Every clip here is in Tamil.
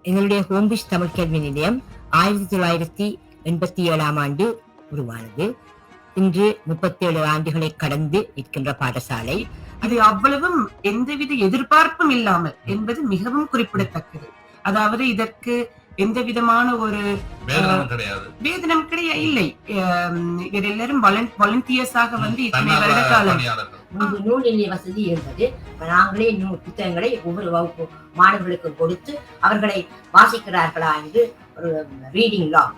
எங்களுடைய ஹோம்பிஷ் தமிழ் கல்வி நிலையம் 1987 உருவானது. இன்று 37 ஆண்டுகளை கடந்து இருக்கின்ற பாடசாலை. அது அவ்வளவும் எந்தவித எதிர்பார்ப்பும் இல்லாமல் என்பது மிகவும் குறிப்பிடத்தக்கது. அதாவது இதற்கு எந்த விதமான ஒரு வேதனம் கிடையாது இல்லை. இவர் எல்லாரும் வாலண்டியர்ஸாக வந்து இத்தனை வருட காலம் நூல் நிலைய வசதி இருந்தது. நாங்களே புத்தகங்களை ஒவ்வொரு வகுப்பு மாணவர்களுக்கு கொடுத்து அவர்களை வாசிக்கிறார்களா என்று ஒரு ரீடிங் லாக்,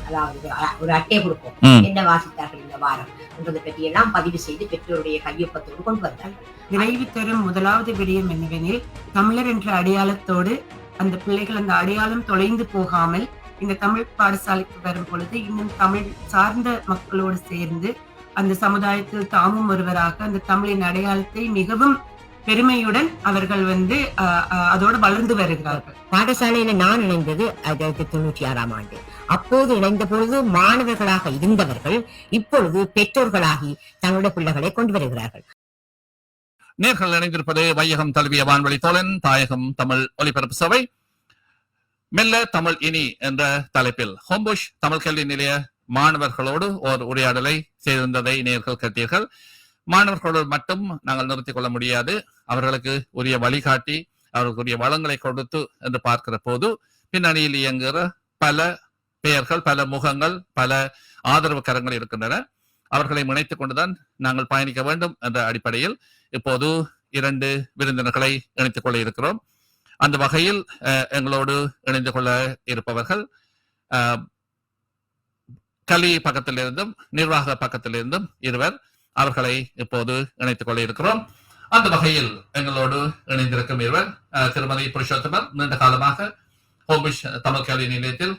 அதாவது ஒரு அட்டை கொடுப்போம், என்ன வாசித்தார்கள் இந்த வாரம் என்பதை பற்றி எல்லாம் பதிவு செய்து பெற்றோருடைய கையொப்பத்தோடு கொண்டு வந்தார்கள். நிறைவு தரும் முதலாவது விடயம் என்னவெனில், தமிழர் என்ற அடையாளத்தோடு அந்த பிள்ளைகள் அந்த அடையாளம் தொலைந்து போகாமல் இந்த தமிழ் பாடசாலைக்கு வரும் பொழுது இன்னும் தமிழ் சார்ந்த மக்களோடு சேர்ந்து அந்த சமுதாயத்தில் தாமும் ஒருவராக அந்த தமிழின் அடையாளத்தை மிகவும் பெருமையுடன் அவர்கள் வந்து அதோடு வளர்ந்து வருகிறார்கள். பாடசாலையில நான் இணைந்தது 1996 அப்போது இணைந்த பொழுது மாணவர்களாக இருந்தவர்கள் இப்பொழுது பெற்றோர்களாகி தங்களுடைய பிள்ளைகளை கொண்டு வருகிறார்கள். நேர்கள் இணைந்திருப்பது வையகம் தழுவிய வான்வழி தோழன் தாயகம் தமிழ் ஒலிபரப்பு சபை. மெல்ல தமிழ் இனி என்ற தலைப்பில் ஹோம்புஷ் தமிழ் கல்வி நிலைய மாணவர்களோடு ஒரு உரையாடலை செய்திருந்ததை நேர்கள் கேட்டீர்கள். மாணவர்களோடு மட்டும் நாங்கள் நிறுத்திக் கொள்ள முடியாது. அவர்களுக்கு உரிய வழிகாட்டி அவர்களுக்குரிய வளங்களை கொடுத்து என்று பார்க்கிற போது பின்னணியில் இயங்குகிற பல பெயர்கள், பல முகங்கள், பல ஆதரவு கரங்கள் இருக்கின்றன. அவர்களை இணைத்துக் கொண்டுதான் நாங்கள் பயணிக்க வேண்டும் என்ற அடிப்படையில் இப்போது 2 விருந்தினர்களை இணைத்துக் கொள்ள இருக்கிறோம். அந்த வகையில் எங்களோடு இணைந்து கொள்ள இருப்பவர்கள் கல்வி பக்கத்திலிருந்தும் நிர்வாக பக்கத்திலிருந்தும் இருவர். அவர்களை இப்போது இணைத்துக் கொள்ள இருக்கிறோம். அந்த வகையில் எங்களோடு இணைந்திருக்கும் இருவர் திருமதி புருஷோத்தமர், நீண்ட காலமாக ஹோம்பிஷ் தமிழ் கல்வி நிலையத்தில்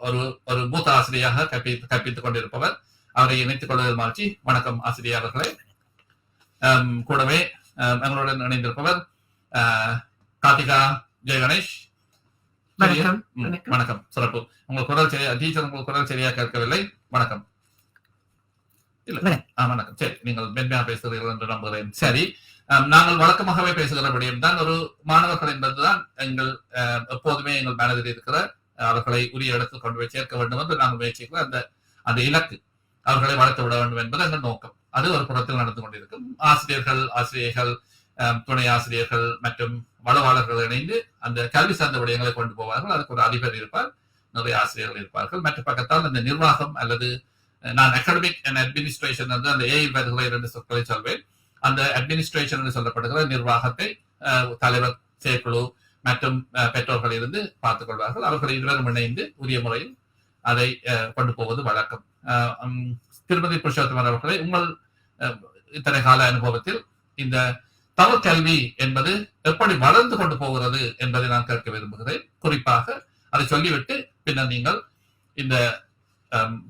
ஒரு மூத்த ஆசிரியராக கற்பித்துக் கொண்டிருப்பவர். அவரை இணைத்துக் கொள்வதில் மகிழ்ச்சி. வணக்கம் ஆசிரியர்களே. கூடவே எங்களுடன் இணைந்திருப்பவர் கார்த்திகா ஜெயகணேஷ். வணக்கம். சிறப்பு. உங்கள் குரல் சரியா டீச்சர், உங்கள் குரல் சரியா கேட்கவில்லை. வணக்கம். இல்ல வணக்கம். சரி, நீங்கள் மென்மையாக பேசுகிறீர்கள் என்று நம்புகிறேன். சரி, நாங்கள் வழக்கமாகவே பேசுகிற விடயம் தான் ஒரு மாணவர்கள் என்பதுதான் எங்கள் எப்போதுமே எங்கள் மனதில் இருக்கிற அவர்களை உரிய இடத்தில் கொண்டு போய் சேர்க்க வேண்டும் என்று நாங்கள் முயற்சிக்கிற அந்த இலக்கு, அவர்களை வளர்த்து விட வேண்டும் என்பது எங்கள் நோக்கம். அது ஒரு புறத்தில் நடந்து கொண்டிருக்கும். ஆசிரியர்கள், துணை ஆசிரியர்கள் மற்றும் வளவாளர்கள் இணைந்து அந்த கல்வி சார்ந்த விடயங்களை கொண்டு போவார்கள். அதுக்கு ஒரு அதிபர் இருப்பார், நிறைய ஆசிரியர்கள் இருப்பார்கள். மற்ற பக்கத்தால் அந்த நிர்வாகம் அல்லது நான் அகாடமிக் அண்ட் அட்மினிஸ்ட்ரேஷன் வந்து அந்த ஏயில் வருகிற 2 சொற்களை சொல்வேன். அந்த அட்மினிஸ்ட்ரேஷன் என்று சொல்லப்படுகிற நிர்வாகத்தை தலைவர், செயற்குழு மற்றும் பெற்றோர்கள் இருந்து பார்த்துக் கொள்வார்கள். அவர்கள் இருவரும் இணைந்து உரிய முறையில் அதை கொண்டு போவது வழக்கம். திருமதி புருஷோத்தமர் அவர்களை, உங்கள் இத்தனை கால அனுபவத்தில் இந்த தமிழ் கல்வி என்பது எப்படி வளர்ந்து கொண்டு போகிறது என்பதை நான் கேட்க விரும்புகிறேன். குறிப்பாக அதை சொல்லிவிட்டு பின்னர் நீங்கள் இந்த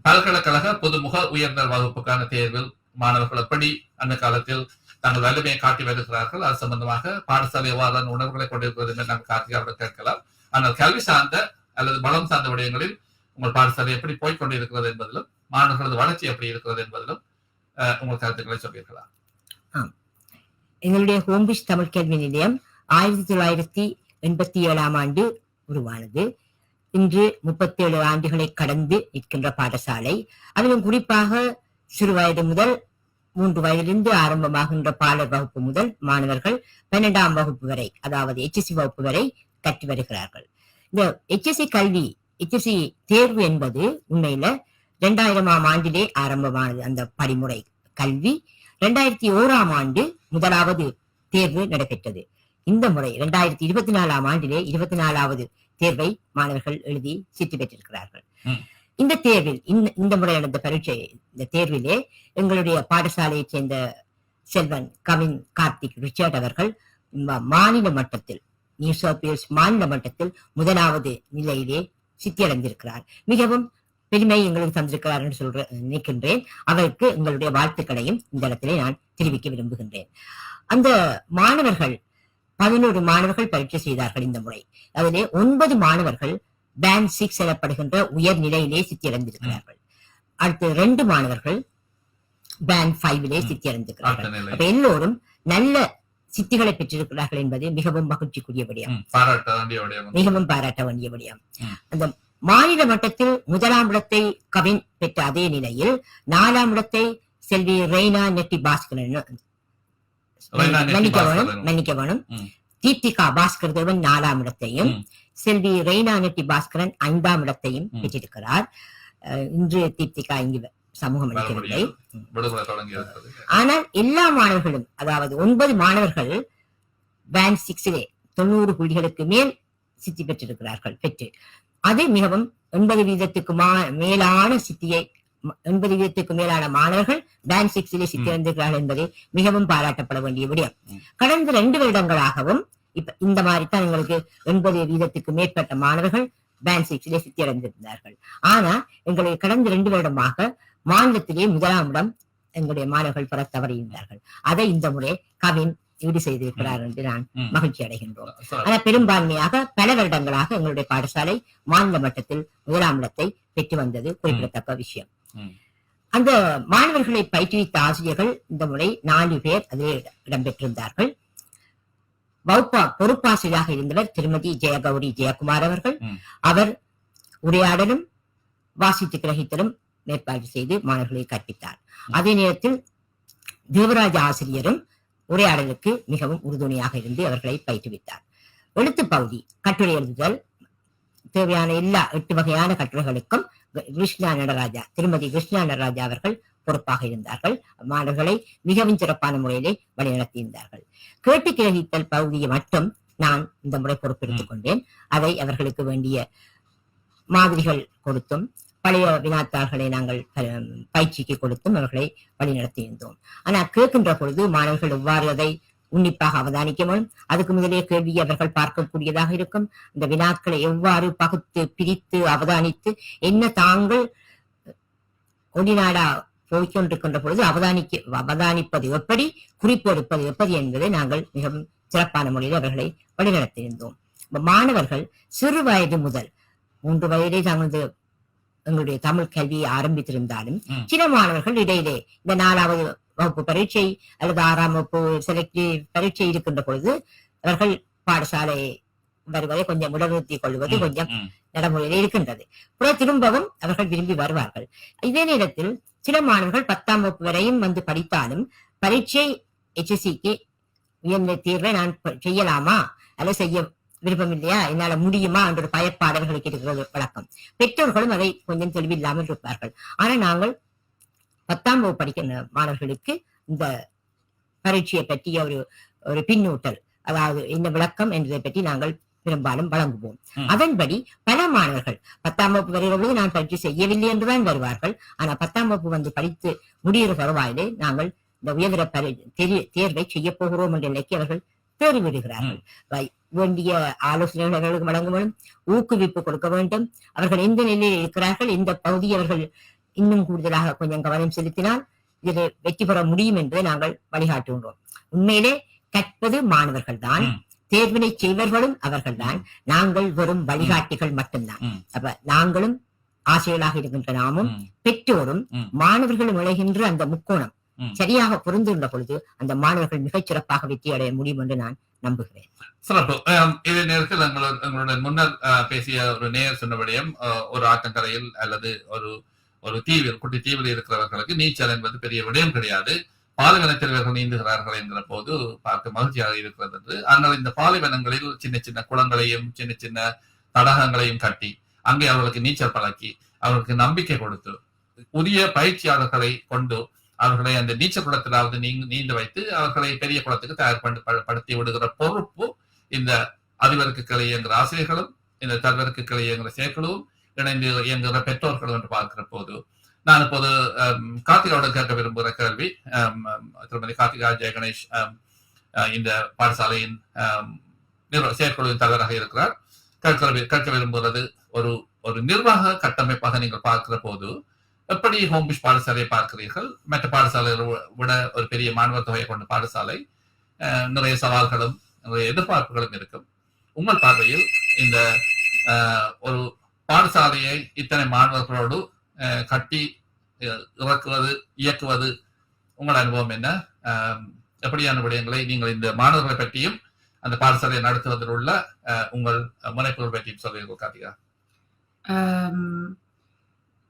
பல்கலைக்கழக பொதுமுக உயர்ந்த வகுப்புக்கான தேர்வில் மாணவர்கள் எப்படி அந்த காலத்தில் தங்கள் வலிமையை காட்டி வருகிறார்கள், அது சம்பந்தமாக பாடசாலை எவ்வாறான உணர்வுகளை கொண்டிருக்கிறது என்று நாங்கள் கார்த்திகாவிடம் கேட்கலாம். ஆனால் கல்வி சார்ந்த அல்லது பலம் சார்ந்த விடயங்களில் உங்கள் பாடசாலை எப்படி போய்கொண்டிருக்கிறது என்பதிலும் மாணவர்களது வளர்ச்சி எப்படி இருக்கிறது என்பதிலும் உங்கள் கருத்துக்களை சொல்லியிருக்கலாம். எங்களுடைய ஹோம்பிஷ் தமிழ் கல்வி நிலையம் 1987 உருவானது. இன்று 37 ஆண்டுகளை கடந்து இருக்கின்ற பாடசாலை. அதிலும் குறிப்பாக சிறு வயது முதல் 3 வயதிலிருந்து ஆரம்பமாகின்ற பாலர் வகுப்பு முதல் மாணவர்கள் 12ஆம் வகுப்பு வரை, அதாவது HSC வகுப்பு வரை கற்று வருகிறார்கள். இந்த HSC கல்வி, HSC தேர்வு என்பது உண்மையில 2000ஆம் ஆண்டிலே ஆரம்பமானது. அந்த படிமுறை கல்வி 2001ஆம் ஆண்டு முதலாவது தேர்வு நடைபெற்றது. இந்த முறை 2024ஆம் ஆண்டிலே 24வது தேர்வை மாணவர்கள் எழுதி சித்தி பெற்றிருக்கிறார்கள். இந்த தேர்வில் இந்த முறை நடந்த பரீட்சை, இந்த தேர்விலே எங்களுடைய பாடசாலையை சேர்ந்த செல்வன் கவின் கார்த்திக் ரிச்சர்ட் அவர்கள் மாநில மட்டத்தில், நியூ சவுத் வேல்ஸ் மாநில மட்டத்தில் முதலாவது நிலையிலே சித்தியடைந்திருக்கிறார். மிகவும் பெருமை எங்களுக்கு தந்திருக்கிறார் என்று நினைக்கின்றேன். அவருக்கு எங்களுடைய வாழ்த்துக்களையும் இந்த இடத்திலே நான் தெரிவிக்க விரும்புகின்றேன். அந்த மாணவர்கள் 11 மாணவர்கள் பரீட்சை செய்தார்கள் இந்த முறை. அதிலே 9 மாணவர்கள் பேண்ட் 6 எனப்படுகின்ற உயர் நிலையிலே சித்தியடைந்திருக்கிறார்கள். அடுத்து 2 மாணவர்கள் பேண்ட் 5 சித்தியடைந்திருக்கிறார்கள். அப்ப எல்லோரும் நல்ல சித்திகளை பெற்றிருக்கிறார்கள் என்பது மிகவும் மகிழ்ச்சிக்குரிய விடயம், மிகவும் பாராட்ட வேண்டிய விடயம். அந்த மாநில மட்டத்தில் 1ஆம் இடத்தை கவின் பெற்ற அதே நிலையில் 4ஆம் இடத்தை செல்வி ரெய்னா நெட்டி பாஸ்கரன் மன்னிக்க வேணும் தீப்திகா பாஸ்கர் தேவன் 4ஆம் இடத்தையும் செல்வி ரெய்னா நெட்டி பாஸ்கரன் 5ஆம் இடத்தையும் பெற்றிருக்கிறார். இன்று தீப்திகா இங்கு சமூகம் அளிக்கவில்லை. ஆனால் எல்லா மாணவர்களும், அதாவது 9 மாணவர்கள் பேண்ட் 6 90 புள்ளிகளுக்கு மேல் சித்தி பெற்றிருக்கிறார்கள். அது மிகவும் 80% மேலான சித்தியை 80% மேலான மாணவர்கள் பேண்ட் 6 சித்தி வந்திருக்கிறார்கள் என்பது மிகவும் பாராட்டப்பட வேண்டிய விடயம். கடந்த 2 வருடங்களாகவும் இப்ப இந்த மாதிரி தான் எங்களுக்கு 80% மேற்பட்ட மாணவர்கள் பேண்ட் 6 சித்தி அடைந்திருந்தார்கள். ஆனா எங்களுக்கு கடந்த 2 வருடமாக மாநிலத்திலே 1ஆம் இடம் எங்களுடைய மாணவர்கள் பெற தவறியிருந்தார்கள். அதை இந்த முறை கவின் ஈடு செய்திருக்கிறார் என்று நான் மகிழ்ச்சி அடைகின்றோம். ஆனால் பெரும்பான்மையாக பல வருடங்களாக எங்களுடைய பாடசாலை மாநில மட்டத்தில் 1ஆம் இடத்தை பெற்று வந்தது குறிப்பிடத்தக்க விஷயம். அந்த மாணவர்களை பயிற்றுவித்த ஆசிரியர்கள் இந்த முறை 4 பேர் அதில் இடம்பெற்றிருந்தார்கள். பொறுப்பாசிரியராக இருந்தவர் திருமதி ஜெயகௌரி ஜெயக்குமார் அவர்கள். அவர் உரையாடலும் வாசித்து கிரகித்தலும் மேற்பார்வை செய்து மாணவர்களை கற்பித்தார். அதே நேரத்தில் தேவராஜ ஆசிரியரும் உரையாடலுக்கு மிகவும் உறுதுணையாக இருந்து அவர்களை பயிற்றுவித்தார். எழுத்து பகுதி, கட்டுரை எழுதுதல், தேவையான எல்லா 8 வகையான கட்டுரைகளுக்கும் திருமதி கிருஷ்ணா நடராஜா அவர்கள் பொறுப்பாக இருந்தார்கள். மாணவர்களை மிகவும் சிறப்பான முறையிலே வழிநடத்தியிருந்தார்கள். கேட்டு கிரகித்தல் பகுதியை மட்டும் நான் இந்த முறை பொறுப்பெடுத்துக் கொண்டேன். அதை அவர்களுக்கு வேண்டிய மாதிரிகள் கொடுத்தும் பழைய வினாத்தாள்களை நாங்கள் பயிற்சிக்கு கொடுத்தும் அவர்களை வழிநடத்தியிருந்தோம். ஆனால் கேட்கின்ற பொழுது மாணவர்கள் எவ்வாறு அதை உன்னிப்பாக அவதானிக்க வேண்டும், அதுக்கு முதலே கேள்வியை அவர்கள் பார்க்கக்கூடியதாக இருக்கும். இந்த வினாக்களை எவ்வாறு பகுத்து பிரித்து அவதானித்து என்ன தாங்கள் ஒளிநாடா போய்கொண்டிருக்கின்ற பொழுது அவதானிப்பது எப்படி, குறிப்பு எடுப்பது எப்படி என்பதை நாங்கள் மிகவும் சிறப்பான முறையில் அவர்களை வழிநடத்தியிருந்தோம். மாணவர்கள் சிறு வயது முதல் 3 வயதே தங்களது எங்களுடைய தமிழ் கல்வியை ஆரம்பித்திருந்தாலும் சில மாணவர்கள் இடையிலே இந்த 4வது வகுப்பு பரீட்சை அல்லது 6ஆம் வகுப்பு செலக்டிவ் பரீட்சை இருக்கின்ற பொழுது அவர்கள் பாடசாலை வருவதை கொஞ்சம் உடல்நிறுத்திக் கொள்வது கொஞ்சம் நடைமுறையில் இருக்கின்றது. திரும்பவும் அவர்கள் விரும்பி வருவார்கள். இதே நேரத்தில் சில மாணவர்கள் 10ஆம் வகுப்பு வரையும் வந்து படித்தாலும் பரீட்சை HSCக்கு உயர்நிலை தேர்வை நான் செய்யலாமா அல்லது செய்ய விருப்பம் இல்லையா, என்னால முடியுமா என்ற பயப்பாடல்களுக்கு இருக்கிறது வழக்கம். பெற்றோர்களும் அதை கொஞ்சம் தெளிவில்லாமல் இருப்பார்கள். ஆனா நாங்கள் 10ஆம் வகுப்பு படிக்கிற மாணவர்களுக்கு இந்த பரீட்சையை பற்றிய ஒரு பின்னூட்டல், அதாவது இந்த விளக்கம் என்பதை பற்றி நாங்கள் பெரும்பாலும் வழங்குவோம். அதன்படி பல மாணவர்கள் 10ஆம் வகுப்பு வருகிறது நான் பரீட்சை செய்யவில்லை என்றுதான் வருவார்கள். ஆனா 10ஆம் வகுப்பு வந்து படித்து முடிகிற தருவாயிலே நாங்கள் இந்த உயர்தர தேர்வை செய்ய போகிறோம் என்ற நிலைக்கு அவர்கள் தேறிவிடுகிறார்கள். வேண்டிய ஆலோசனைகள் அவர்களுக்கு வழங்க வேண்டும், ஊக்குவிப்பு கொடுக்க வேண்டும். அவர்கள் எந்த நிலையில் இருக்கிறார்கள், இந்த பகுதி அவர்கள் இன்னும் கூடுதலாக கொஞ்சம் கவனம் செலுத்தினால் இதில் வெற்றி பெற முடியும் என்று நாங்கள் வழிகாட்டுகின்றோம். உண்மையிலே கற்பது மாணவர்கள் தான், தேர்வினை செய்வர்களும் அவர்கள் தான். நாங்கள் வெறும் வழிகாட்டிகள் மட்டும்தான். அப்ப நாங்களும் ஆசிரியர்களாக இருக்கின்ற நாமும் பெற்றோரும் மாணவர்களும் விளைகின்ற அந்த முக்கோணம் சரியாக பொருந்துள்ள பொழுது அந்த மாணவர்கள் மிகச் சிறப்பாக வெற்றி அடைய முடியும் என்று நான் நம்புகிறேன். சிறப்பு. இதே நேரத்தில் எங்களுடைய முன்னர் பேசிய ஒரு நேயர் சொன்னபடியும் ஒரு ஆற்றங்கரையில் அல்லது ஒரு தீவில், குட்டி தீவில் இருக்கிறவர்களுக்கு நீச்சல் என்பது பெரிய விடயம் கிடையாது. பாலைவனத்தில் இவர்கள் நீந்துகிறார்கள் என்கிற போது பார்க்க மகிழ்ச்சியாக இருக்கிறது என்று. ஆனால் இந்த பாலைவனங்களில் சின்ன சின்ன குளங்களையும் சின்ன சின்ன தடாகங்களையும் கட்டி அங்கே அவர்களுக்கு நீச்சல் பழக்கி அவர்களுக்கு நம்பிக்கை கொடுத்து புதிய பயிற்சியாளர்களை கொண்டு அவர்களை அந்த நீச்சல் குளத்திலாவது நீந்து வைத்து அவர்களை பெரிய குளத்துக்கு தயார்படுத்தி விடுகிற பொறுப்பு இந்த அதிபருக்கு கிளை இயங்குகிற ஆசிரியர்களும் இந்த தல்வருக்கு கிளை இயங்குகிற செயற்குழுவும் இணைந்து இயங்குகிற பெற்றோர்களும் என்று பார்க்கிற போது நான் இப்போது கார்த்திகாவுடன் கேட்க விரும்புகிற கேள்வி, திருமதி கார்த்திகா ஜெய கணேஷ் இந்த பாடசாலையின் செயற்குழுவின் தலைவராக இருக்கிறார். கேட்க விரும்புகிறது ஒரு நிர்வாக கட்டமைப்பாக நீங்கள் பார்க்கிற போது எப்படி ஹோம்பிஷ் பாடசாலையை பார்க்கிறீர்கள்? மற்ற பாடசாலைகளை விட ஒரு பெரிய மாணவர் தொகையை கொண்ட பாடசாலை, நிறைய சவால்களும் நிறைய எதிர்பார்ப்புகளும் இருக்கும். உங்கள் பார்வையில் இந்த ஒரு பாடசாலையை இத்தனை மாணவர்களோடு கட்டி இறக்குவது, இயக்குவது உங்கள் அனுபவம் என்ன? எப்படியான விடயங்களை நீங்கள் இந்த மாணவர்களை பற்றியும் அந்த பாடசாலையை நடத்துவதில் உள்ள உங்கள் முனைப்புகள் பற்றியும் சொல்லுங்கள் கார்த்திகா.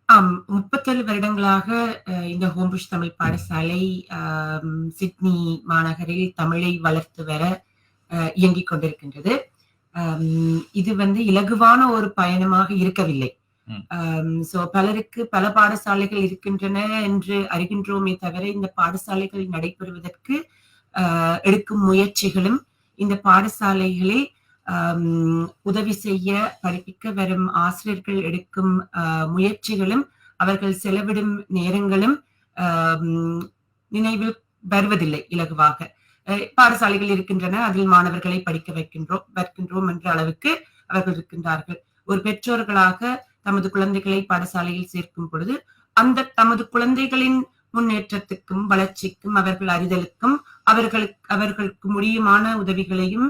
37 வருடங்களாக இந்த ஹோம்புஷ் தமிழ் பாடசாலை சிட்னி மாநகரில் தமிழை வளர்த்து வர இயங்கிக் கொண்டிருக்கின்றது. இது இலகுவான ஒரு பயணமாக இருக்கவில்லை. சோ பலருக்கு பல பாடசாலைகள் இருக்கின்றன என்று அறிகின்றோமே தவிர இந்த பாடசாலைகள் நடைபெறுவதற்கு எடுக்கும் முயற்சிகளும் இந்த பாடசாலைகளில் உதவி செய்ய படிப்பிக்க வரும் ஆசிரியர்கள் எடுக்கும் முயற்சிகளும் அவர்கள் செலவிடும் நேரங்களும் நினைவில் வருவதில்லை இலகுவாக. பாடசாலைகள் இருக்கின்றன, அதில் மாணவர்களை படிக்க வைக்கின்றோம் என்ற அளவுக்கு அவர்கள் இருக்கின்றார்கள். ஒரு பெற்றோர்களாக தமது குழந்தைகளை பாடசாலையில் சேர்க்கும் பொழுது அந்த தமது குழந்தைகளின் முன்னேற்றத்துக்கும் வளர்ச்சிக்கும் அவர்கள் அறிதலுக்கும் அவர்களுக்கு முடியுமான உதவிகளையும்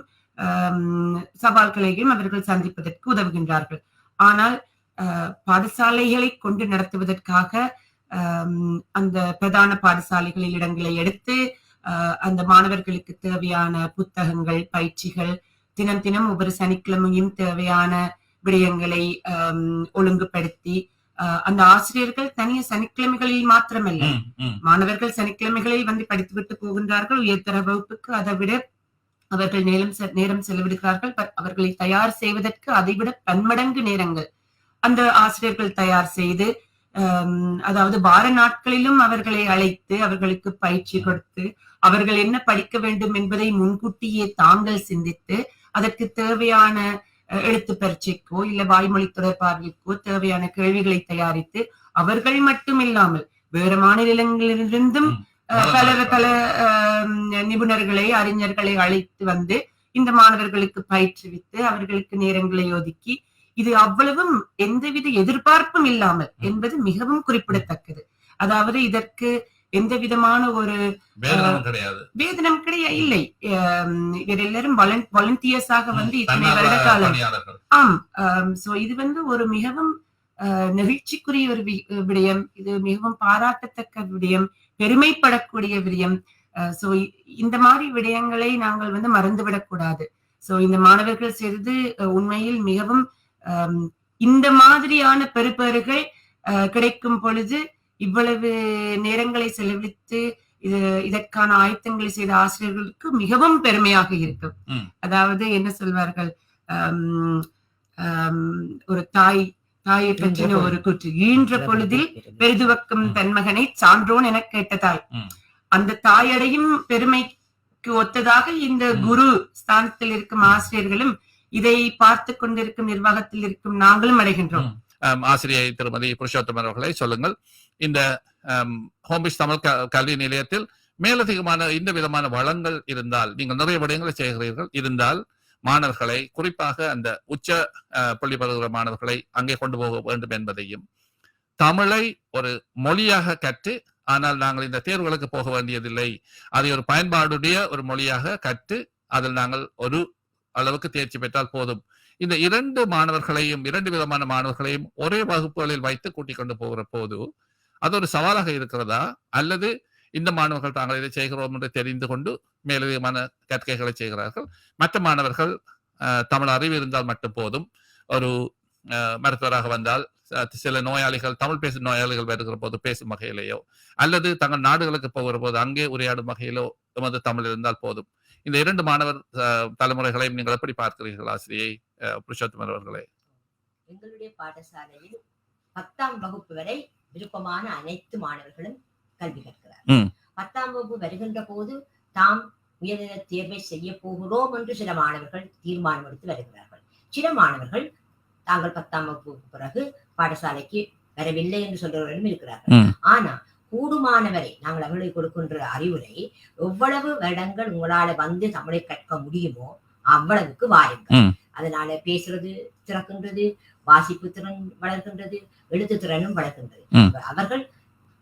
சவால்களையும் அவர்கள் சந்திப்பதற்கு உதவுகின்றார்கள். ஆனால் பாடசாலைகளை கொண்டு நடத்துவதற்காக அந்த பிரதான பாடசாலைகளில் இடங்களை எடுத்து அந்த மாணவர்களுக்கு தேவையான புத்தகங்கள், பயிற்சிகள், தினம் ஒவ்வொரு சனிக்கிழமையும் தேவையான விடயங்களை ஒழுங்குபடுத்தி அந்த ஆசிரியர்கள் தனிய சனிக்கிழமைகளில் மாத்திரமல்ல, மாணவர்கள் சனிக்கிழமைகளில் படித்துவிட்டு போகின்றார்கள் உயர்தர வகுப்புக்கு. அதை விட அவர்கள் நேரம் செலவிடுகிறார்கள். அவர்களை தயார் செய்வதற்கு அதைவிட பன்மடங்கு நேரங்கள் அந்த ஆசிரியர்கள் தயார் செய்து, அதாவது வார நாட்களிலும் அவர்களை அழைத்து அவர்களுக்கு பயிற்சி கொடுத்து அவர்கள் என்ன படிக்க வேண்டும் என்பதை முன்கூட்டியே தாங்கள் சிந்தித்து அதற்கு தேவையான எழுத்து பரீட்சைக்கோ இல்ல வாய்மொழி தொடர்பாளர்களுக்கோ தேவையான கேள்விகளை தயாரித்து அவர்கள் மட்டும் இல்லாமல் வேறு மாநிலங்களிலிருந்தும் பல நிபுணர்களை, அறிஞர்களை அழைத்து இந்த மாணவர்களுக்கு பயிற்றுவித்து அவர்களுக்கு நேரங்களை ஒதுக்கி, இது அவ்வளவும் எந்தவித எதிர்பார்ப்பும் இல்லாமல் என்பது மிகவும் குறிப்பிடத்தக்கது. அதாவது இதற்கு எந்த விதமான ஒரு வேதனம் கிடையாது, இல்லை. இவர் எல்லாரும் வாலண்டியர்ஸாக இத்தனை வருட காலம். சோ இது ஒரு மிகவும் நெகிழ்ச்சிக்குரிய ஒரு விடயம். இது மிகவும் பாராட்டத்தக்க விடயம், பெருமைப்படக்கூடிய விடயம். சோ இந்த மாதிரி விடயங்களை நாங்கள் மறந்துவிடக் கூடாது. சோ இந்த மாணவர்கள் செய்து உண்மையில் மிகவும் இந்த மாதிரியான பெறுபேறுகள் கிடைக்கும் பொழுது இவ்வளவு நேரங்களை செலவழித்து இதற்கான ஆயத்தங்களை செய்த ஆசிரியர்களுக்கு மிகவும் பெருமையாக இருக்கும். அதாவது என்ன சொல்வார்கள், ஒரு தாயை பற்றின ஒரு கூற்று, ஈன்ற பொழுதில் பெரிதுவக்கும் தன்மகனை சான்றோன் என கேட்ட தாய். அந்த தாயடையும் பெருமைக்கு ஒத்ததாக இந்த குரு ஸ்தானத்தில் இருக்கும் ஆசிரியர்களும் இதை பார்த்து கொண்டிருக்கும் நிர்வாகத்தில் இருக்கும் நாங்களும் அடைகின்றோம். ஆசிரியை திருமதி புருஷோத்தமன் அவர்களை சொல்லுங்கள், இந்த ஹோம்பிஷ் தமிழ் கல்வி நிலையத்தில் மேலதிகமான இந்த விதமான வளங்கள் இருந்தால், நீங்கள் நிறைய விடயங்களை செய்கிறீர்கள், இருந்தால் மாணவர்களை, குறிப்பாக அந்த உச்ச பள்ளி பருகிற மாணவர்களை அங்கே கொண்டு போக வேண்டும் என்பதையும், தமிழை ஒரு மொழியாக கற்று, ஆனால் நாங்கள் இந்த தேர்வுகளுக்கு போக வேண்டியதில்லை, அதை ஒரு பயன்பாடுடைய ஒரு மொழியாக கற்று அதில் நாங்கள் ஒரு அளவுக்கு தேர்ச்சி பெற்றால் போதும். இந்த இரண்டு விதமான மாணவர்களையும் ஒரே வகுப்புகளில் வைத்து கூட்டிக் கொண்டு போகிற போது அது ஒரு சவாலாக இருக்கிறதா, அல்லது இந்த மாணவர்கள் தாங்கள் இதை செய்கிறோம் என்று தெரிந்து கொண்டு மேலதிகமான கற்கைகளை செய்கிறார்கள், மற்ற மாணவர்கள் தமிழ் அறிவு இருந்தால் மட்டும் போதும், ஒரு மருத்துவராக வந்தால் சில நோயாளிகள், தமிழ் பேசும் நோயாளிகள் வருகிற போது பேசும் வகையிலேயோ, அல்லது தங்கள் நாடுகளுக்கு போகிற போது அங்கே உரையாடும் வகையிலோ எமது தமிழ் இருந்தால் போதும். இந்த இரண்டு மாணவர் தலைமுறைகளையும் நீங்கள் எப்படி பார்க்கிறீர்கள் ஆசிரியை புருஷோத்தமன் அவர்களே? எங்களுடைய பாடசாலையில் 10ஆம் வகுப்பு வரை விருப்பமான அனைத்து மாணவர்களும் கல்வி கற்கிறார். 10ஆம் வகுப்பு வருகின்ற போது தாம் உயர்நிலை தேர்வை செய்ய போகிறோம் என்று சில மாணவர்கள் தீர்மானம் எடுத்து வருகிறார்கள். சில மாணவர்கள் தாங்கள் 10ஆம் வகுப்புக்கு பிறகு பாடசாலைக்கு வரவில்லை என்று சொல்றவர்களும் இருக்கிறார்கள். ஆனா கூடுமானவரை நாங்கள் அவர்களுக்கு கொடுக்கின்ற அறிவுரை, எவ்வளவு வருடங்கள் உங்களால தமிழை கற்க முடியுமோ அவ்வளவுக்கு வாருங்கள். அதனால பேசுறது திறக்கின்றது, வாசிப்பு திறன் வளர்கின்றது, எழுத்து திறனும் வளர்கின்றது. அவர்கள்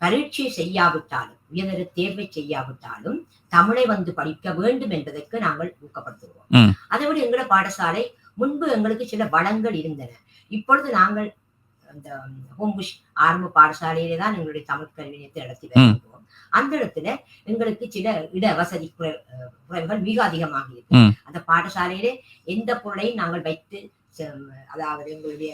பரீட்சை செய்யாவிட்டாலும், உயர்தர தேர்வை செய்யாவிட்டாலும் தமிழை படிக்க வேண்டும் என்பதற்கு நாங்கள் ஊக்கப்படுத்துகிறோம். அதை விட எங்களோட பாடசாலை முன்பு எங்களுக்கு சில வளங்கள் இருந்தன. இப்பொழுது நாங்கள் அந்த ஹோம்புஷ் ஆரம்ப பாடசாலையிலே தான் எங்களுடைய தமிழ் கல்வி நிலையத்தை நடத்தி வருகிறோம். அந்த இடத்துல எங்களுக்கு சில இட வசதி குறைவுகள் மிக அதிகமாக இருக்கு. அந்த பாடசாலையிலே எந்த பொருளையும் நாங்கள் வைத்து, அதாவது எங்களுடைய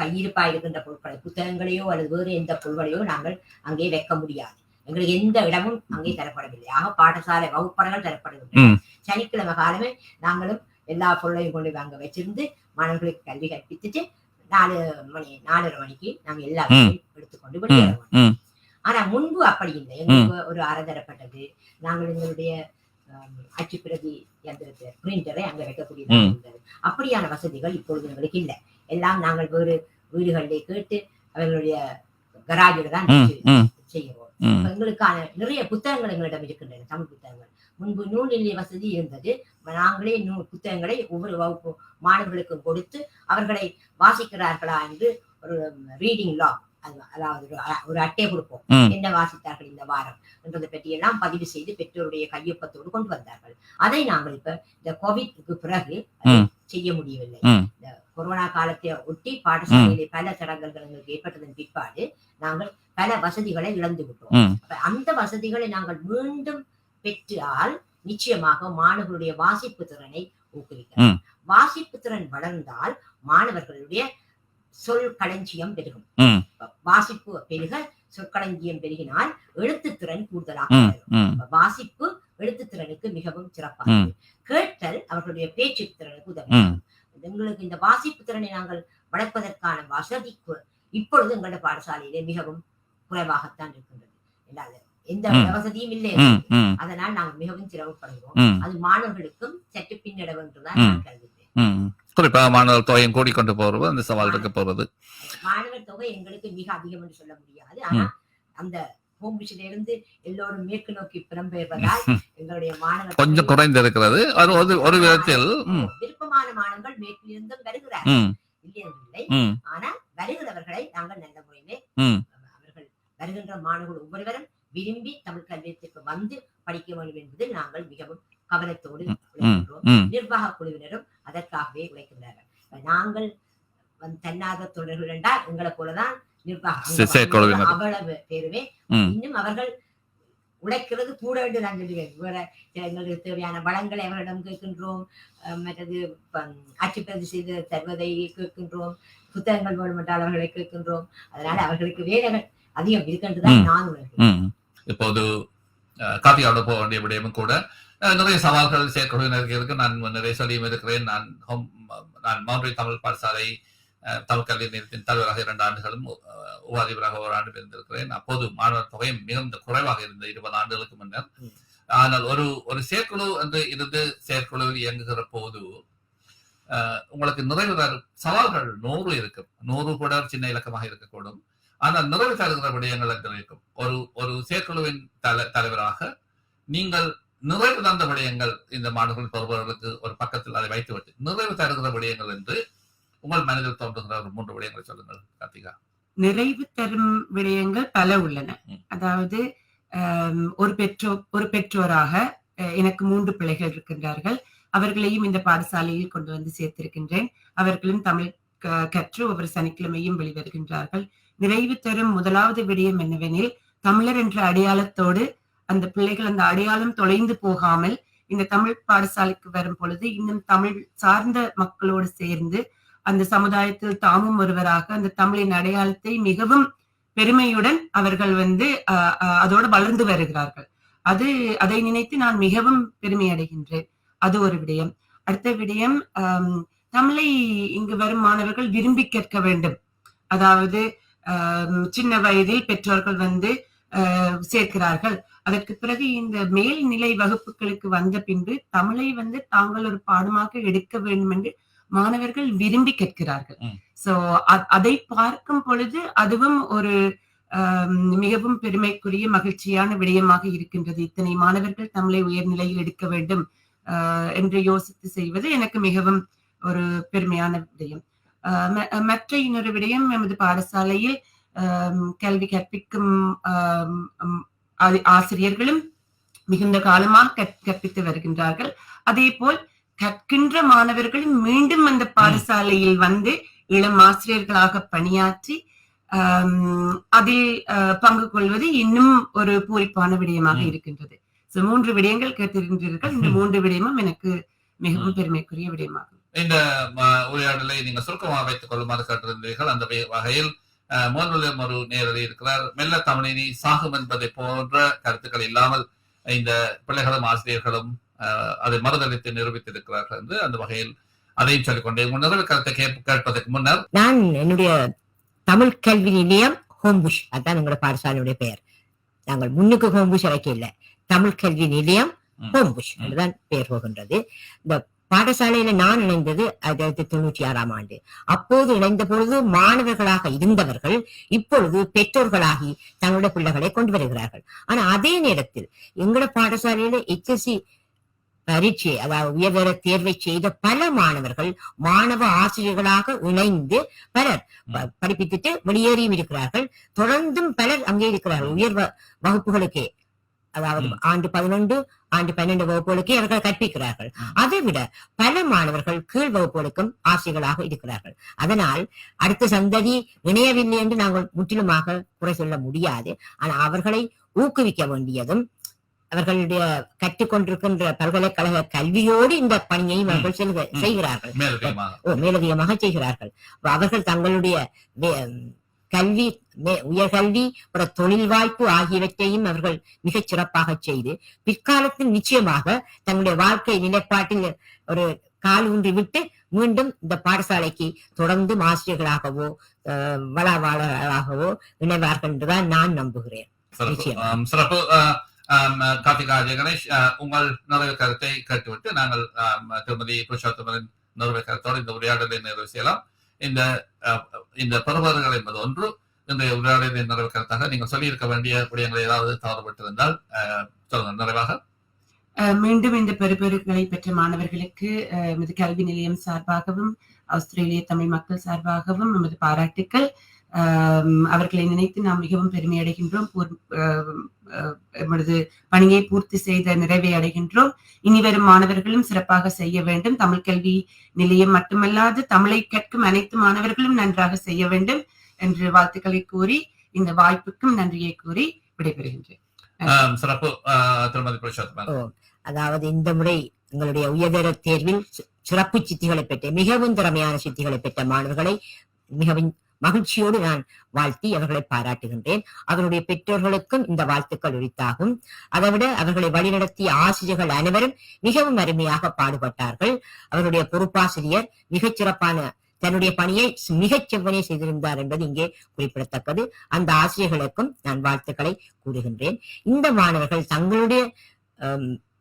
கையிருப்பா இருக்கின்ற பொருட்களை, புத்தகங்களையோ அல்லது வேறு எந்த பொருள்களையோ நாங்கள் அங்கே வைக்க முடியாது. எங்களுக்கு எந்த இடமும் அங்கே தரப்படவில்லை. ஆக பாடசாலை வகுப்பறைகள் தரப்படவில்லை. சனிக்கிழமை காலமே நாங்களும் எல்லா பொருளையும் கொண்டு அங்க வச்சிருந்து மாணவர்களுக்கு கல்வி கற்பித்துட்டு 4:30 மணிக்கு நாங்க எல்லாத்தையும் எடுத்துக்கொண்டு வெளியேறுவோம். ஆனா முன்பு அப்படி இல்லை. எங்களுக்கு ஒரு அறை தரப்பட்டது. நாங்கள் எங்களுடைய அச்சு பிரதி யந்திரத்தை பிரிண்டரை அங்க வைக்கக்கூடியதாக இருந்தது. அப்படியான வசதிகள் இப்பொழுது எங்களுக்கு இல்லை. எல்லாம் நாங்கள் வேறு வீடுகளிலே கேட்டு அவர்களுடைய கராஜில தான் செய்கிறோம். எங்களுக்கான நிறைய புத்தகங்கள் எங்களிடம் இருக்கின்றன, தமிழ் புத்தகங்கள். முன்பு நூல் நிலைய வசதி இருந்தது. நாங்களே புத்தகங்களை ஒவ்வொரு வகுப்பு மாணவர்களுக்கும் கொடுத்து அவர்களை வாசிக்கிறார்களா என்று ஒரு ரீடிங் லாக், அதாவது ஒரு அட்டை கொடுப்போம். என்ன வாசித்தார்கள் இந்த வாரம் என்றதை பற்றி எல்லாம் பதிவு செய்து பெற்றோருடைய கையொப்பத்தோடு கொண்டு வந்தார்கள். அதை நாங்கள் இப்ப இந்த கோவிட்க்கு பிறகு செய்ய முடியவில்லை. இந்த கொரோனா காலத்தை ஒட்டி பாடசாலையிலே பல தடங்கல்கள் எங்களுக்கு ஏற்பட்டதன் பிற்பாடு நாங்கள் பல வசதிகளை இழந்து விட்டோம். அந்த வசதிகளை நாங்கள் மீண்டும் பெற்றால் நிச்சயமாக மாணவர்களுடைய வாசிப்பு திறனை ஊக்குவிக்கலாம். வாசிப்பு திறன் வளர்ந்தால் மாணவர்களுடைய சொல் களஞ்சியம் பெருகும். வாசிப்பு பெருக சொற்களஞ்சியம் பெருகினால் எழுத்துத்திறன் கூடுதலாக பெறும். வாசிப்பு எழுத்துத்திறனுக்கு மிகவும் சிறப்பானது. கேட்டல் அவர்களுடைய பேச்சு திறனுக்கு உதவும். எங்களுக்கு இந்த வாசிப்பு திறனை நாங்கள் வளர்ப்பதற்கான வசதி இப்பொழுது எங்களுடைய பாடசாலையிலே மிகவும் குறைவாகத்தான் இருக்கின்றது. எந்த வசதியும் இல்லை. அதனால் நாங்கள் மிகவும் சிரமப்படுகிறோம். அது மாணவர்களுக்கும் சற்று பின்னடைவு என்றுதான் நான் கருதுகிறேன். குறிப்பாக மாணவர் தொகையும் கூடிக்கொண்டு போறது அந்த சவால் இருக்க போறது. மாணவர் தொகை எங்களுக்கு மிக அதிகம் என்று சொல்ல முடியாது. ஆனா அந்த ஹோம்பிஷில இருந்து எல்லோரும் மேற்கு நோக்கி புலம்பெயர்வதால் எங்களுடைய மாணவர் கொஞ்சம் குறைந்து இருக்கிறது. ஒரு விதத்தில் விருப்பமான மாணவர்கள் மேற்கிலிருந்தும் வருகிறார்கள், இல்லை. ஆனால் வருகிறவர்களை நாங்கள் நல்ல முறையிலே அவர்கள் வருகின்ற மாணவர்கள் ஒவ்வொருவரும் விரும்பி தமிழ் கல்வியத்திற்கு வந்து படிக்க வேண்டும் என்பதில் நாங்கள் மிகவும் கவனத்தோடு உழைக்கின்றோம். நிர்வாக குழுவினரும் அதற்காகவே உழைக்கின்றார்கள். நாங்கள் தன்னார்வ தொழில்கள் என்றால் எங்களை போலதான் நிர்வாகம் அவ்வளவு பேருமே. இன்னும் அவர்கள் உழைக்கிறது கூட என்று நான் சொல்லுவேன். வேற எங்களுக்கு தேவையான வளங்களை அவர்களிடம் கேட்கின்றோம். மற்றது ஆட்சி பிரதி செய்து தருவதை கேட்கின்றோம். புத்தகங்கள் வேணும் என்றால் அவர்களை கேட்கின்றோம். அதனால அவர்களுக்கு வேலைகள் அதிகம் இருக்கின்றதான் நான் உணர்கிறேன். இப்போது காத்தியோட போக வேண்டிய விடயமும் கூட நிறைய சவால்கள் செயற்குழுவினருக்கு இருக்கு. நான் நிறைய சொல்லியும் இருக்கிறேன். நான் மௌண்ட்ரி தமிழ் பாடசாலை தமிழ் கல்வி நிலையத்தின் தலைவராக 2 ஆண்டுகளும் உபாதிபராக 1 ஆண்டு இருந்திருக்கிறேன். அப்போது மாணவர் தொகையும் மிகுந்த குறைவாக இருந்தது 20 ஆண்டுகளுக்கு முன்னர். ஆனால் ஒரு செயற்குழு என்று இருந்து செயற்குழுவில் இயங்குகிற போது உங்களுக்கு நிறைவு தரும் சவால்கள் 100 இருக்கும். 100 கூட சின்ன இலக்கமாக இருக்கக்கூடும். ஆனால் நிறைவு தருகிற விடயங்கள் என்று இருக்கும். ஒரு செயற்குழுவின் தலைவராக நீங்கள் நிறைவு தந்த விடயங்கள் இந்த மாணவர்கள் பெறுபவர்களுக்கு ஒரு பக்கத்தில் அதை வைத்துவிட்டு நிறைவு தருகிற விடயங்கள் என்று உங்கள் மனதில் தோன்றுகிற ஒரு 3 விடயங்களை சொல்லுங்கள் கார்த்திகா. நிறைவு தரும் விடயங்கள் பல உள்ளன. அதாவது ஒரு பெற்றோராக எனக்கு 3 பிள்ளைகள் இருக்கின்றார்கள். அவர்களையும் இந்த பாடசாலையில் கொண்டு வந்து சேர்த்திருக்கின்றேன். அவர்களும் தமிழ் கற்று ஒவ்வொரு சனிக்கிழமையும் வெளிவருகின்றார்கள். நிறைவு தரும் முதலாவது விடயம் என்னவெனில், தமிழர் என்ற அடையாளத்தோடு அந்த பிள்ளைகள் அந்த அடையாளம் தொலைந்து போகாமல் இந்த தமிழ் பாடசாலைக்கு வரும் பொழுது இன்னும் தமிழ் சார்ந்த மக்களோடு சேர்ந்து அந்த சமுதாயத்தில் தாமும் ஒருவராக அந்த தமிழின் அடையாளத்தை மிகவும் பெருமையுடன் அவர்கள் அதோடு வளர்ந்து வருகிறார்கள். அதை நினைத்து நான் மிகவும் பெருமை அடைகின்றேன். அது ஒரு விடயம். அடுத்த விடயம், தமிழை இங்கு வரும் மாணவர்கள் விரும்பி கற்க வேண்டும். அதாவது சின்ன வயதில் பெற்றோர்கள் சேர்க்கிறார்கள். அதற்கு பிறகு இந்த மேல்நிலை வகுப்புகளுக்கு வந்த பின்பு தமிழை தாங்கள் ஒரு பாடமாக எடுக்க வேண்டும் என்று மாணவர்கள் விரும்பி கேட்கிறார்கள். சோ அதை பார்க்கும் பொழுது அதுவும் ஒரு மிகவும் பெருமைக்குரிய மகிழ்ச்சியான விடயமாக இருக்கின்றது. இத்தனை மாணவர்கள் தமிழை உயர்நிலையில் எடுக்க வேண்டும் என்று யோசித்து செய்வது எனக்கு மிகவும் ஒரு பெருமையான விடயம். மற்ற இன்னொரு விடயம், எமது பாடசாலையில் கல்வி கற்பிக்கும் ஆசிரியர்களும் மிகுந்த காலமாக கற்பித்து வருகின்றார்கள். அதே போல் கற்கின்ற மாணவர்களும் மீண்டும் அந்த பாடசாலையில் இளம் ஆசிரியர்களாக பணியாற்றி அதில் பங்கு கொள்வது இன்னும் ஒரு பூரிப்பான விடயமாக இருக்கின்றது. 3 விடயங்கள் கேட்டிருக்கின்றீர்கள். இந்த 3 விடயமும் எனக்கு மிகவும் பெருமைக்குரிய விடயமாகும். இந்த உரையாடலை நீங்க சுருக்கமாக வைத்துக் கொள்ளுமாறு கேட்டிருந்தீர்கள். அந்த வகையில் மோன்வெல்லியம் ஒரு நேரடி இருக்கிறார். மெல்ல தமிழினி சாகும் என்பதை போன்ற கருத்துக்கள் இல்லாமல் இந்த பிள்ளைகளும் ஆசிரியர்களும் அதை மறுதளித்து நிரூபித்திருக்கிறார்கள் என்று அந்த வகையில் அதையும் சொல்லிக்கொண்டே முன்னர் கருத்தை கேட்பதற்கு முன்னர் நான் என்னுடைய தமிழ் கல்வி நிலையம் ஹோம்புஷ், அதான் எங்களோட பாடசாலையுடைய பெயர். நாங்கள் முன்னுக்கு ஹோம்புஷ் அழைக்க இல்லை, தமிழ் கல்வி நிலையம் ஹோம்புஷ் என்றுதான் பெயர் போகின்றது. இந்த பாடசாலையில நான் இணைந்தது 1996ஆம் ஆண்டு. அப்போது இணைந்த பொழுது மாணவர்களாக இருந்தவர்கள் இப்பொழுது பெற்றோர்களாகி தங்களுடைய பிள்ளைகளை கொண்டு வருகிறார்கள். ஆனா அதே நேரத்தில் எங்களோட பாடசாலையில HSC பரீட்சை, அதாவது உயர்தர தேர்வை செய்த பல மாணவர்கள் மாணவ ஆசிரியர்களாக இணைந்து பலர் படிப்பித்துட்டு வெளியேறியும் இருக்கிறார்கள். தொடர்ந்தும் பலர் அங்கே இருக்கிறார்கள் உயர் வகுப்புகளுக்கே, அதாவது ஆண்டு 11 ஆண்டு 12 வகுப்புகளுக்கே அவர்கள் கற்பிக்கிறார்கள். அதை விட பல மாணவர்கள் கீழ் வகுப்புகளுக்கும் ஆசிரியர்களாக இருக்கிறார்கள். அதனால் அடுத்த சந்ததி இணையவில்லை என்று நாங்கள் முற்றிலுமாக குறை சொல்ல முடியாது. ஆனால் அவர்களை ஊக்குவிக்க வேண்டியதும் அவர்களுடைய கற்றுக்கொண்டிருக்கின்ற பல்கலைக்கழக கல்வியோடு இந்த பணியையும் அவர்கள் செய்கிறார்கள், மேலதிகமாக செய்கிறார்கள். அவர்கள் தங்களுடைய கல்வி, உயர்கல்வி, தொழில் வாய்ப்பு ஆகியவற்றையும் அவர்கள் மிகச் சிறப்பாக செய்து பிற்காலத்தில் நிச்சயமாக தங்களுடைய வாழ்க்கை நிலைப்பாட்டில் ஒரு கால் ஊன்றி விட்டு மீண்டும் இந்த பாடசாலைக்கு தொடர்ந்து ஆசிரியர்களாகவோ வளவாளர்களாகவோ இணைவார்கள் என்றுதான் நான் நம்புகிறேன். சிறப்பு. கார்த்திகா ஜெகணேஷ், உங்கள் நிறைவு கருத்தை கேட்டுவிட்டு நாங்கள் திருமதி புருஷோத்தமரின் நிறைவு கருத்தோடு இந்த உரையாடலை நிறைவு செய்யலாம். இந்த பெறுபவர்கள் என்பது ஒன்று. இன்றைய உரையாடலின் நிறைவு கருத்தாக நீங்கள் சொல்லியிருக்க வேண்டிய விடயங்கள் ஏதாவது தவறுபட்டிருந்தால் சொல்லுங்கள் நிறைவாக. மீண்டும் இந்த பெறுபவர்களை பெற்ற மாணவர்களுக்கு எமது கல்வி நிலையம் சார்பாகவும் ஆஸ்திரேலிய தமிழ் மக்கள் சார்பாகவும் எமது பாராட்டுக்கள். அவர்களை நினைத்து நாம் மிகவும் பெருமை அடைகின்றோம். எமது பணியை பூர்த்தி செய்த நிறைவை அடைகின்றோம். இனி வரும் மாணவர்களும் சிறப்பாக செய்ய வேண்டும். தமிழ் கல்வி நிலையம் மட்டுமல்லாது தமிழை கற்கும் அனைத்து மாணவர்களும் நன்றாக செய்ய வேண்டும் என்று வாழ்த்துக்களை கூறி இந்த வாய்ப்புக்கும் நன்றியை கூறி விடைபெறுகின்றேன். சிறப்பு. திருமதி புருஷோத்தமன், அதாவது இந்த முறை எங்களுடைய உயர்தர தேர்வில் சிறப்பு சித்திகளை பெற்ற மிகவும் திறமையான சித்திகளை பெற்ற மாணவர்களை மிகவும் மகிழ்ச்சியோடு நான் வாழ்த்தி அவர்களை பாராட்டுகின்றேன். அவருடைய பெற்றோர்களுக்கும் இந்த வாழ்த்துக்கள் உரித்தாகும். அதைவிட அவர்களை வழிநடத்திய ஆசிரியர்கள் அனைவரும் மிகவும் அருமையாக பாடுபட்டார்கள். அவருடைய பொறுப்பாசிரியர் மிகச் சிறப்பான தன்னுடைய பணியை மிகச் செவ்வனே செய்திருந்தார் என்பது இங்கே குறிப்பிடத்தக்கது. அந்த ஆசிரியர்களுக்கும் நான் வாழ்த்துக்களை கூறுகின்றேன். இந்த மாணவர்கள் தங்களுடைய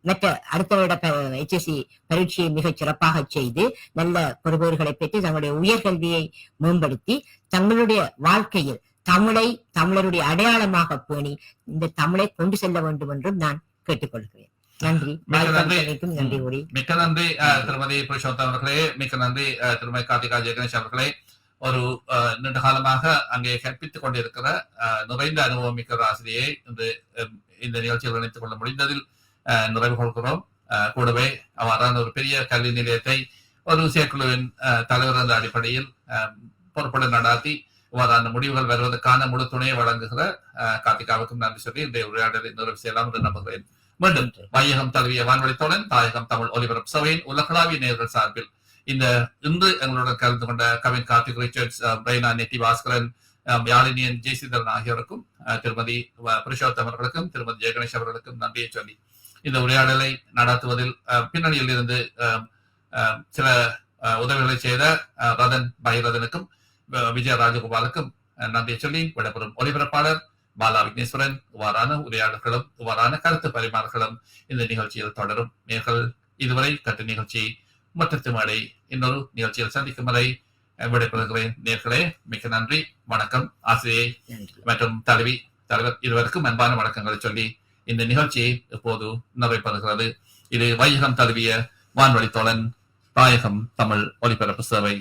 மற்ற அடுத்த வருட HSC பரீட்சையை மிகச் சிறப்பாக செய்து நல்ல பெறுபவர்களை பெற்று தங்களுடைய உயர்கல்வியை மேம்படுத்தி தங்களுடைய வாழ்க்கையில் தமிழை தமிழருடைய அடையாளமாக பேணி இந்த தமிழை கொண்டு செல்ல வேண்டும் என்றும் நான் கேட்டுக்கொள்கிறேன். நன்றி. நன்றி கூறி மிக்க நன்றி திருமதி புருஷோத்தம் அவர்களே. மிக்க நன்றி திருமதி கார்த்திகா ஜெகணேஷ் அவர்களே. ஒரு நீண்ட காலமாக அங்கே கற்பித்துக் கொண்டிருக்கிற நிறைந்த அனுபவம் மிக்க ஆசிரியை இந்த நிகழ்ச்சியில் இணைத்துக் கொள்ள முடிந்ததில் நிறைவு கொள்கிறோம். கூடவே அவ்வாறான ஒரு பெரிய கல்வி நிலையத்தை ஒரு செயற்குழுவின் தலைவர் என்ற அடிப்படையில் பொறுப்புடன் நடாத்தி இவ்வாறான முடிவுகள் வருவதற்கான முழு துணையை வழங்குகிற கார்த்திகாவுக்கும் நன்றி சொல்லி இந்த உரையாடலை நிறைவு செய்யலாம் என்று நம்புகிறேன். மீண்டும் வையகம் தழுவிய வானொலி தோழன் தாயகம் தமிழ் ஒலிபரப்பு சபையின் உலகளாவிய நேயர்கள் சார்பில் இன்று எங்களுடன் கலந்து கொண்ட கவின் கார்த்திக் ரிச்சர்ட்ஸ், பிரைனா நெட்டி பாஸ்கரன், யாழினியன் ஜெய்சிதரன் ஆகியோருக்கும் திருமதி புருஷோத்தம் அவர்களுக்கும் திருமதி ஜெயகணேஷ் அவர்களுக்கும் நன்றியை சொல்லி இந்த உரையாடலை நடாத்துவதில் பின்னணியில் இருந்து சில உதவிகளை செய்த ரதன் பைரதனுக்கும் விஜய ராஜகோபாலுக்கும் நன்றியை சொல்லி விடப்பெறும் ஒலிபரப்பாளர் பாலா விக்னேஸ்வரன். இவ்வாறான உரையாடல்களும் இவ்வாறான கருத்து பரிமாறுகளும் இந்த நிகழ்ச்சியில் தொடரும். நேர்கள் இதுவரை கட்டு நிகழ்ச்சி மற்ற மேடை இன்னொரு நிகழ்ச்சியில் சந்திக்கும் வரை விடைபெறுகிறேன். நேர்களே மிக்க நன்றி, வணக்கம். ஆசிரியை மற்றும் தலைவர் இருவருக்கும் அன்பான வணக்கங்களை சொல்லி இந்த நிகழ்ச்சியை இப்போது நிறைவேறுகிறது. இது வையகம் தழுவிய வான்வழி தோழன் தாயகம் தமிழ் ஒலிபரப்பு சேவை.